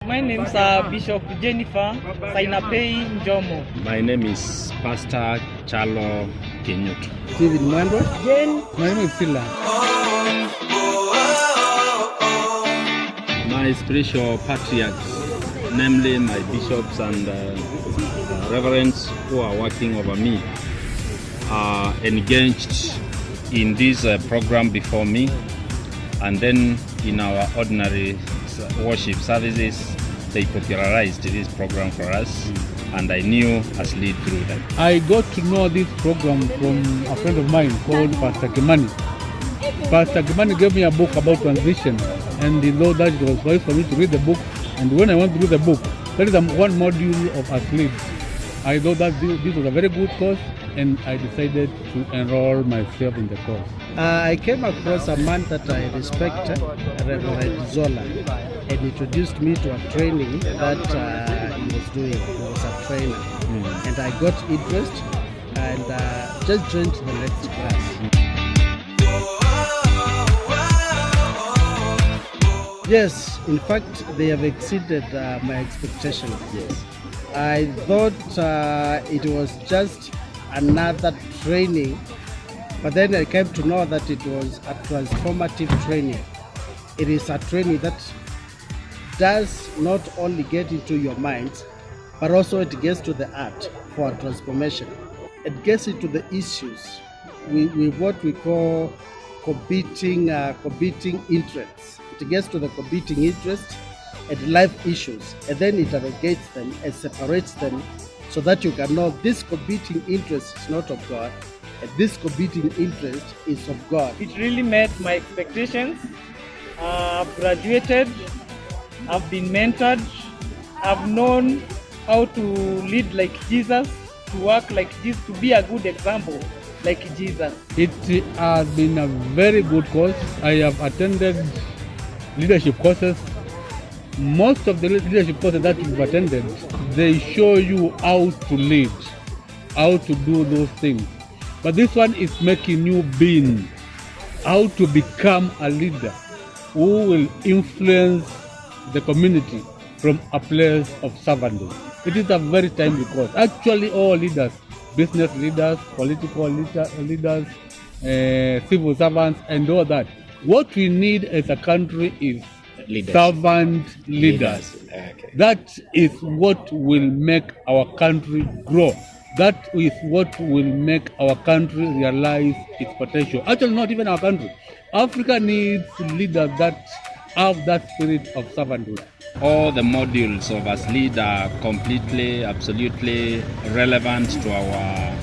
My name is Bishop Jennifer Sainapei Njomo. My name is Pastor Chalo Kenyut. Steven Mwando. Jen. My name is Sila. My spiritual patriarchs, namely my bishops and reverends who are working over me, are engaged in this program before me, and then in our ordinary worship services, they popularized this program for us, and I knew Aslead through them. I got to know this program from a friend of mine called Pastor Kimani. Pastor Kimani gave me a book about transition, and he thought that it was wise for me to read the book. And when I went to read the book, there is one module of Aslead. I thought that this was a very good course, and I decided to enroll myself in the course. I came across a man that I respect, Reverend Zola, and introduced me to a training that he was doing. He was a trainer, and I got interest and just joined the next class. Yes, in fact, they have exceeded my expectations. Yes, I thought it was just another training, but then I came to know that it was a transformative training. It is a training that does not only get into your mind, but also it gets to the heart for transformation. It gets into the issues with what we call competing interests. It gets to the competing interests and life issues, and then it interrogates them and separates them so that you can know this competing interest is not of God and this competing interest is of God. It really met my expectations. I've graduated, I've been mentored, I've known how to lead like Jesus, to work like Jesus, to be a good example like Jesus. It has been a very good course. I have attended leadership courses. Most of the leadership courses that you've attended, they show you how to lead, how to do those things. But this one is making you being, how to become a leader who will influence the community from a place of servanthood. It is a very timely course. Actually, all leaders, business leaders, political leaders, civil servants, and all that. What we need as a country is servant leaders. Okay. That is what will make our country grow. That is what will make our country realize its potential. Actually, not even our country. Africa needs leaders that have that spirit of servanthood. All the modules of Aslead are completely, absolutely relevant to our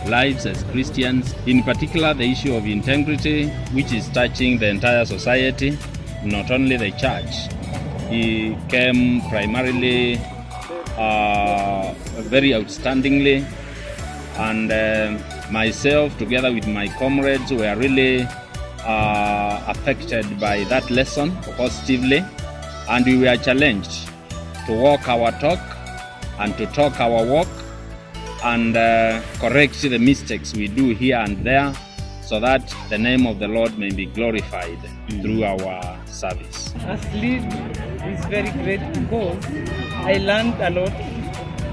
lives as Christians. In particular, the issue of integrity, which is touching the entire society, not only the church. He came primarily very outstandingly, and myself, together with my comrades, were really affected by that lesson positively, and we were challenged to walk our talk and to talk our walk and correct the mistakes we do here and there, so that the name of the Lord may be glorified through our service. Aslead is very great because I learned a lot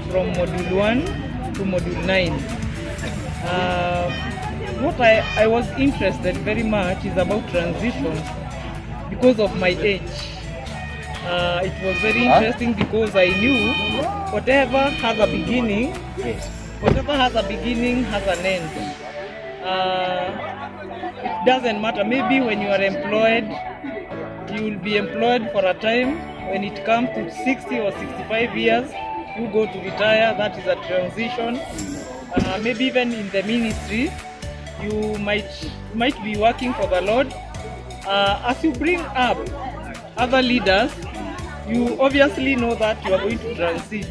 from module 1 to module 9. What I was interested very much is about transition because of my age. It was very interesting because I knew whatever has a beginning, whatever has a beginning has an end. It doesn't matter. Maybe when you are employed, you will be employed for a time. When it comes to 60 or 65 years, you go to retire. That is a transition. Maybe even in the ministry, you might be working for the Lord. As you bring up other leaders, you obviously know that you are going to transit.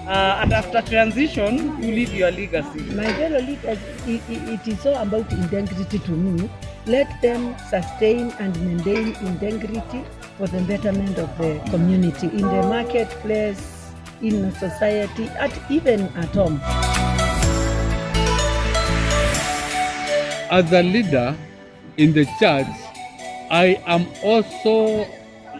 And after transition, you leave your legacy. My fellow leaders, it is all about integrity to me. Let them sustain and maintain integrity for the betterment of the community, in the marketplace, in society, even at home. As a leader in the church, I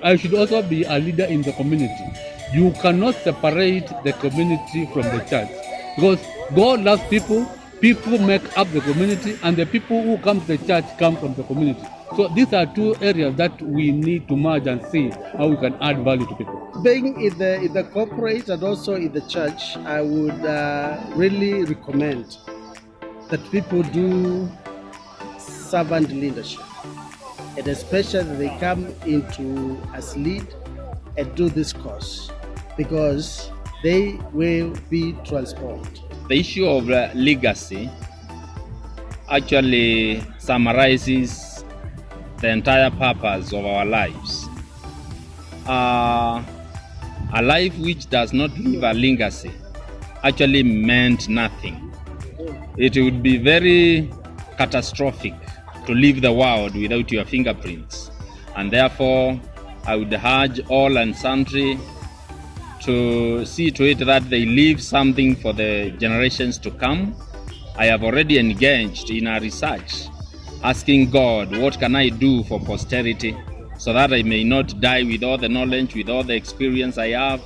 I should also be a leader in the community. You cannot separate the community from the church because God loves people. People make up the community, and the people who come to the church come from the community. So these are two areas that we need to merge and see how we can add value to people. Being in the corporate and also in the church, I would really recommend that people do servant leadership, and especially they come into Aslead and do this course because they will be transformed. The issue of legacy actually summarizes the entire purpose of our lives. A life which does not leave a legacy actually meant nothing. It would be very catastrophic to leave the world without your fingerprints, and therefore I would urge all and sundry to see to it that they leave something for the generations to come. I have already engaged in a research asking God, what can I do for posterity so that I may not die with all the knowledge, with all the experience I have.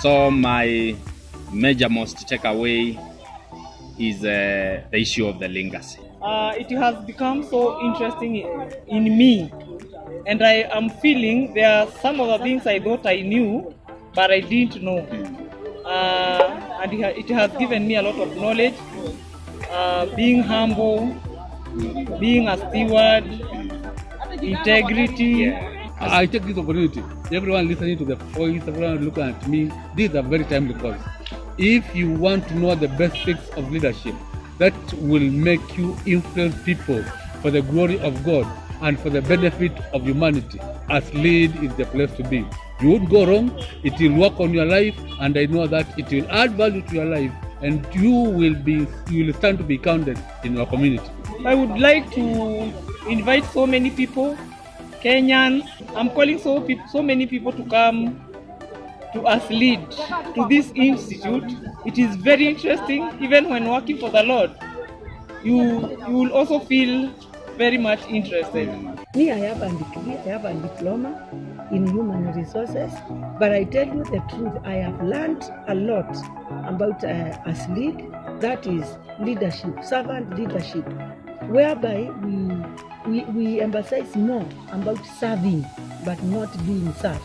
So my major most takeaway is the issue of the legacy. It has become so interesting in me, and I am feeling there are some of the things I thought I knew but I didn't know, and it has given me a lot of knowledge. Being humble, being a steward, integrity. I take this opportunity. Everyone listening to the voice, everyone looking at me, this is a very timely call. If you want to know the basics of leadership that will make you influence people for the glory of God and for the benefit of humanity, Aslead is the place to be. You won't go wrong, it will work on your life, and I know that it will add value to your life, and you will stand to be counted in your community. I would like to invite so many people, Kenyans. I'm calling so many people to come to Aslead, to this institute. It is very interesting. Even when working for the Lord, you will also feel very much interested. Me, I have a degree, I have a diploma in human resources, but I tell you the truth, I have learned a lot about Aslead, that is leadership, servant leadership, whereby we emphasize more about serving, but not being served.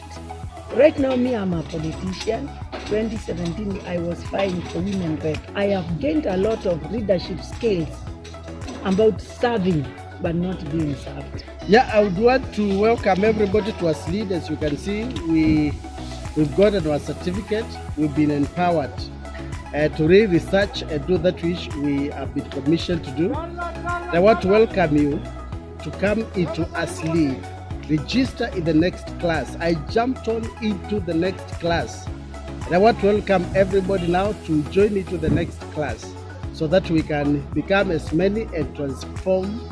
Right now, me, I'm a politician. 2017, I was fighting for women rep. I have gained a lot of leadership skills about serving, but not being served. Yeah, I would want to welcome everybody to Aslead. As you can see, we've gotten our certificate. We've been empowered to really research and do that which we have been commissioned to do. I want to welcome you to come into Aslead. Register in the next class. I jumped on into the next class. And I want to welcome everybody now to join into the next class so that we can become as many and transform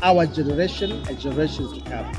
our generation and generations to come.